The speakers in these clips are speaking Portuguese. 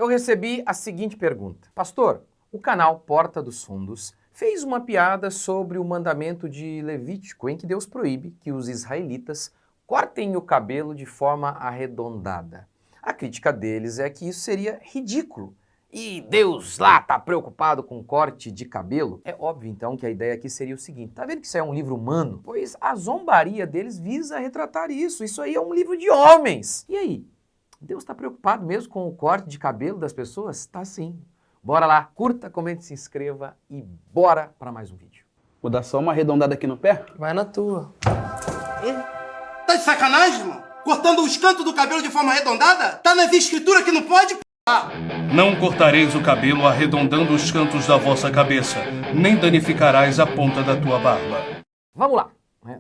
eu recebi a seguinte pergunta. Pastor, o canal Porta dos Fundos fez uma piada sobre o mandamento de Levítico em que Deus proíbe que os israelitas cortem o cabelo de forma arredondada. A crítica deles é que isso seria ridículo. E Deus lá tá preocupado com corte de cabelo? É óbvio, então, que a ideia aqui seria o seguinte. Tá vendo que isso é um livro humano? Pois a zombaria deles visa retratar isso. Isso aí é um livro de homens. E aí? Deus está preocupado mesmo com o corte de cabelo das pessoas? Tá sim. Bora lá, curta, comente, se inscreva e bora para mais um vídeo. Vou dar só uma arredondada aqui no pé. Vai na tua. Tá de sacanagem, irmão? Cortando os cantos do cabelo de forma arredondada? Tá nas escrituras que não pode, p***. Não cortareis o cabelo arredondando os cantos da vossa cabeça, nem danificarás a ponta da tua barba. Vamos lá.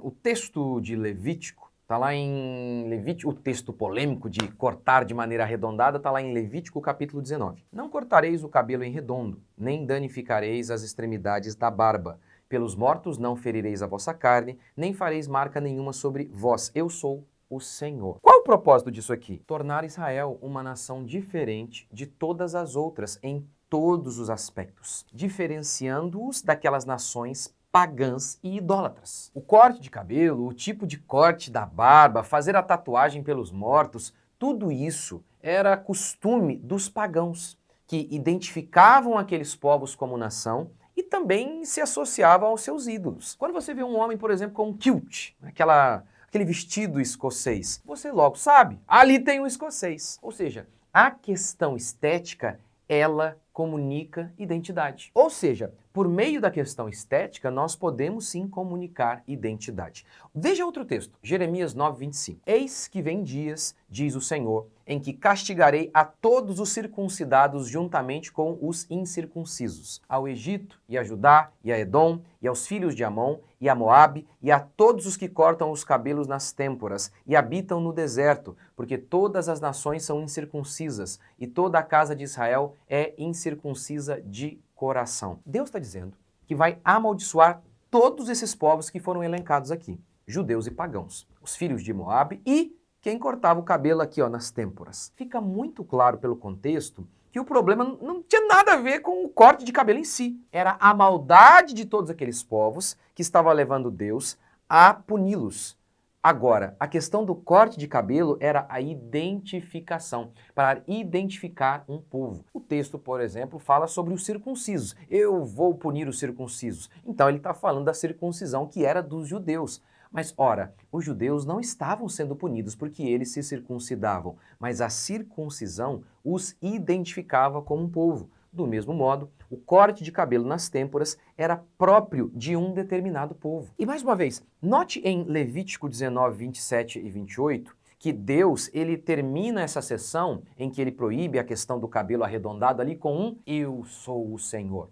O texto de Levítico está lá em Levítico, o texto polêmico de cortar de maneira arredondada está lá em Levítico capítulo 19. Não cortareis o cabelo em redondo, nem danificareis as extremidades da barba. Pelos mortos não ferireis a vossa carne, nem fareis marca nenhuma sobre vós. Eu sou o Senhor. Qual o propósito disso aqui? Tornar Israel uma nação diferente de todas as outras em todos os aspectos, diferenciando-os daquelas nações pagãs e idólatras. O corte de cabelo, o tipo de corte da barba, fazer a tatuagem pelos mortos, tudo isso era costume dos pagãos, que identificavam aqueles povos como nação e também se associavam aos seus ídolos. Quando você vê um homem, por exemplo, com um kilt, aquele vestido escocês, você logo sabe, ali tem um escocês. Ou seja, a questão estética, ela comunica identidade. Ou seja, por meio da questão estética, nós podemos sim comunicar identidade. Veja outro texto, Jeremias 9:25. Eis que vem dias, diz o Senhor, em que castigarei a todos os circuncidados juntamente com os incircuncisos, ao Egito e a Judá e a Edom e aos filhos de Amon e a Moabe e a todos os que cortam os cabelos nas têmporas e habitam no deserto, porque todas as nações são incircuncisas e toda a casa de Israel é incircuncisa de coração. Deus está dizendo que vai amaldiçoar todos esses povos que foram elencados aqui, judeus e pagãos, os filhos de Moabe e quem cortava o cabelo aqui nas têmporas. Fica muito claro pelo contexto que o problema não tinha nada a ver com o corte de cabelo em si. Era a maldade de todos aqueles povos que estava levando Deus a puni-los. Agora, a questão do corte de cabelo era a identificação, para identificar um povo. O texto, por exemplo, fala sobre os circuncisos. Eu vou punir os circuncisos. Então ele está falando da circuncisão que era dos judeus. Mas, ora, os judeus não estavam sendo punidos porque eles se circuncidavam, mas a circuncisão os identificava como um povo. Do mesmo modo, o corte de cabelo nas têmporas era próprio de um determinado povo. E mais uma vez, note em Levítico 19, 27 e 28, que Deus, ele termina essa sessão em que ele proíbe a questão do cabelo arredondado ali com um "Eu sou o Senhor".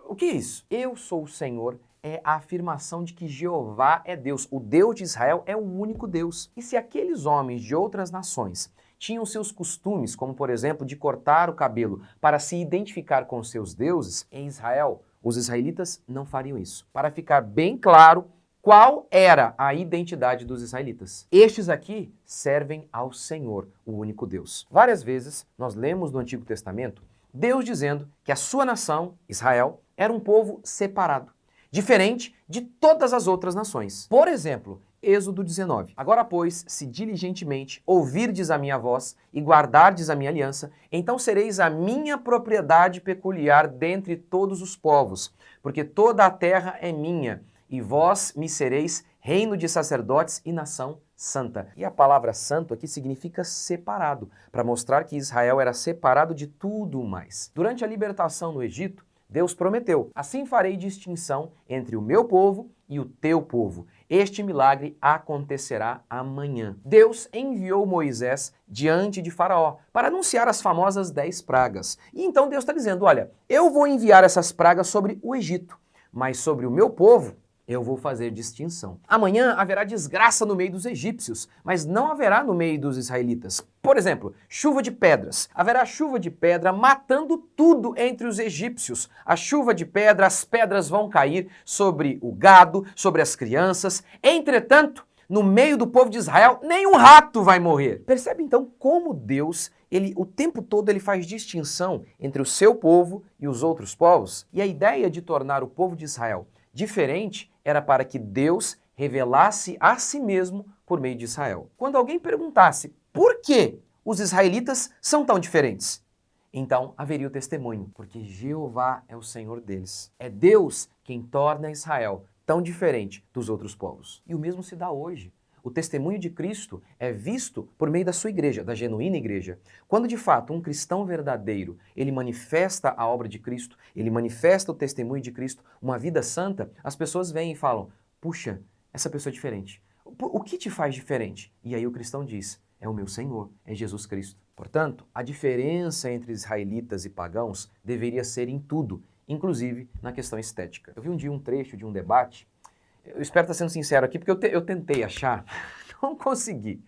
O que é isso? Eu sou o Senhor é a afirmação de que Jeová é Deus. O Deus de Israel é o único Deus. E se aqueles homens de outras nações tinham seus costumes, como por exemplo de cortar o cabelo para se identificar com seus deuses, em Israel, os israelitas não fariam isso. Para ficar bem claro qual era a identidade dos israelitas. Estes aqui servem ao Senhor, o único Deus. Várias vezes nós lemos no Antigo Testamento Deus dizendo que a sua nação, Israel, era um povo separado, diferente de todas as outras nações. Por exemplo, Êxodo 19. Agora, pois, se diligentemente ouvirdes a minha voz e guardardes a minha aliança, então sereis a minha propriedade peculiar dentre todos os povos, porque toda a terra é minha, e vós me sereis reino de sacerdotes e nação santa. E a palavra santo aqui significa separado, para mostrar que Israel era separado de tudo mais. Durante a libertação no Egito, Deus prometeu: assim farei distinção entre o meu povo e o teu povo. Este milagre acontecerá amanhã. Deus enviou Moisés diante de Faraó para anunciar as famosas 10 pragas. E então Deus está dizendo: olha, eu vou enviar essas pragas sobre o Egito, mas sobre o meu povo eu vou fazer distinção. Amanhã haverá desgraça no meio dos egípcios, mas não haverá no meio dos israelitas. Por exemplo, chuva de pedras. Haverá chuva de pedra matando tudo entre os egípcios. A chuva de pedra, as pedras vão cair sobre o gado, sobre as crianças. Entretanto, no meio do povo de Israel, nenhum rato vai morrer. Percebe então como Deus ele o tempo todo ele faz distinção entre o seu povo e os outros povos. E a ideia de tornar o povo de Israel diferente era para que Deus revelasse a si mesmo por meio de Israel. Quando alguém perguntasse por que os israelitas são tão diferentes, então haveria o testemunho, porque Jeová é o Senhor deles. É Deus quem torna Israel tão diferente dos outros povos. E o mesmo se dá hoje. O testemunho de Cristo é visto por meio da sua igreja, da genuína igreja. Quando de fato um cristão verdadeiro, ele manifesta a obra de Cristo, ele manifesta o testemunho de Cristo, uma vida santa, as pessoas vêm e falam, puxa, essa pessoa é diferente. O que te faz diferente? E aí o cristão diz, é o meu Senhor, é Jesus Cristo. Portanto, a diferença entre israelitas e pagãos deveria ser em tudo, inclusive na questão estética. Eu vi um dia um trecho de um debate, eu espero estar sendo sincero aqui, porque eu tentei achar, não consegui.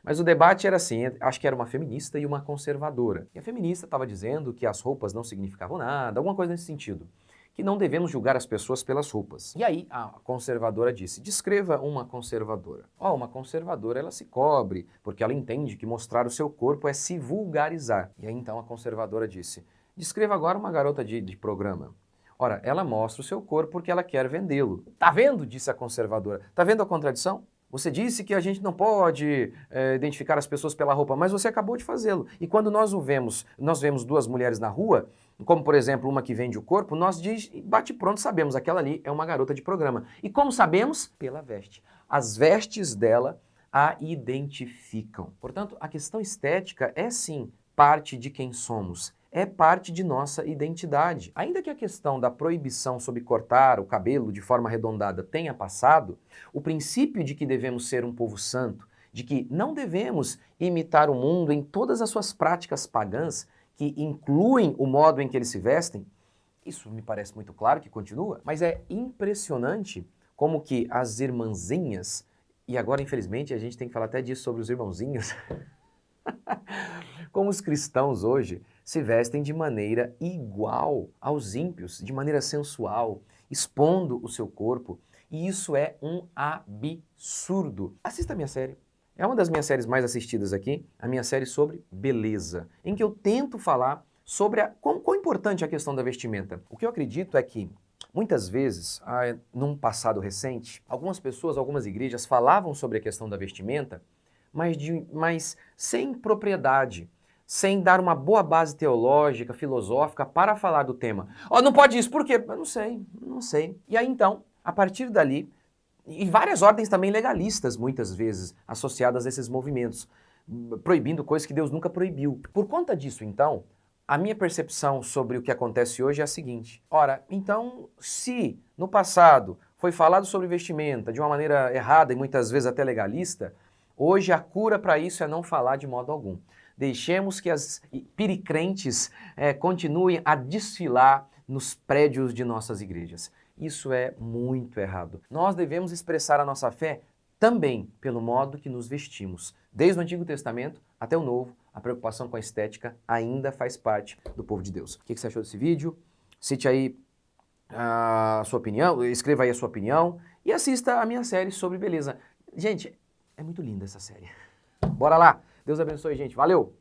Mas o debate era assim, acho que era uma feminista e uma conservadora. E a feminista estava dizendo que as roupas não significavam nada, alguma coisa nesse sentido. Que não devemos julgar as pessoas pelas roupas. E aí a conservadora disse, descreva uma conservadora. Uma conservadora ela se cobre, porque ela entende que mostrar o seu corpo é se vulgarizar. E aí então a conservadora disse, descreva agora uma garota de programa. Ora, ela mostra o seu corpo porque ela quer vendê-lo. Tá vendo? Disse a conservadora. Tá vendo a contradição? Você disse que a gente não pode identificar as pessoas pela roupa, mas você acabou de fazê-lo. E quando nós vemos duas mulheres na rua, como por exemplo uma que vende o corpo, nós bate pronto sabemos, aquela ali é uma garota de programa. E como sabemos? Pela veste. As vestes dela a identificam. Portanto, a questão estética é sim parte de quem somos. É parte de nossa identidade. Ainda que a questão da proibição sobre cortar o cabelo de forma arredondada tenha passado, o princípio de que devemos ser um povo santo, de que não devemos imitar o mundo em todas as suas práticas pagãs, que incluem o modo em que eles se vestem, isso me parece muito claro que continua, mas é impressionante como que as irmãzinhas, e agora infelizmente a gente tem que falar até disso sobre os irmãozinhos, como os cristãos hoje se vestem de maneira igual aos ímpios, de maneira sensual, expondo o seu corpo, e isso é um absurdo. Assista a minha série. É uma das minhas séries mais assistidas aqui, a minha série sobre beleza, em que eu tento falar sobre quão importante é a questão da vestimenta. O que eu acredito é que, muitas vezes, num passado recente, algumas pessoas, algumas igrejas falavam sobre a questão da vestimenta, mas sem propriedade, sem dar uma boa base teológica, filosófica para falar do tema. Não pode isso, por quê? Eu não sei. E aí então, a partir dali, e várias ordens também legalistas, muitas vezes, associadas a esses movimentos, proibindo coisas que Deus nunca proibiu. Por conta disso, então, a minha percepção sobre o que acontece hoje é a seguinte. Ora, então, se no passado foi falado sobre vestimenta de uma maneira errada e muitas vezes até legalista, hoje a cura para isso é não falar de modo algum. Deixemos que as piricrentes continuem a desfilar nos prédios de nossas igrejas. Isso é muito errado. Nós devemos expressar a nossa fé também pelo modo que nos vestimos. Desde o Antigo Testamento até o Novo, a preocupação com a estética ainda faz parte do povo de Deus. O que você achou desse vídeo? Cite aí a sua opinião, escreva aí a sua opinião e assista a minha série sobre beleza. Gente, é muito linda essa série. Bora lá! Deus abençoe, gente. Valeu!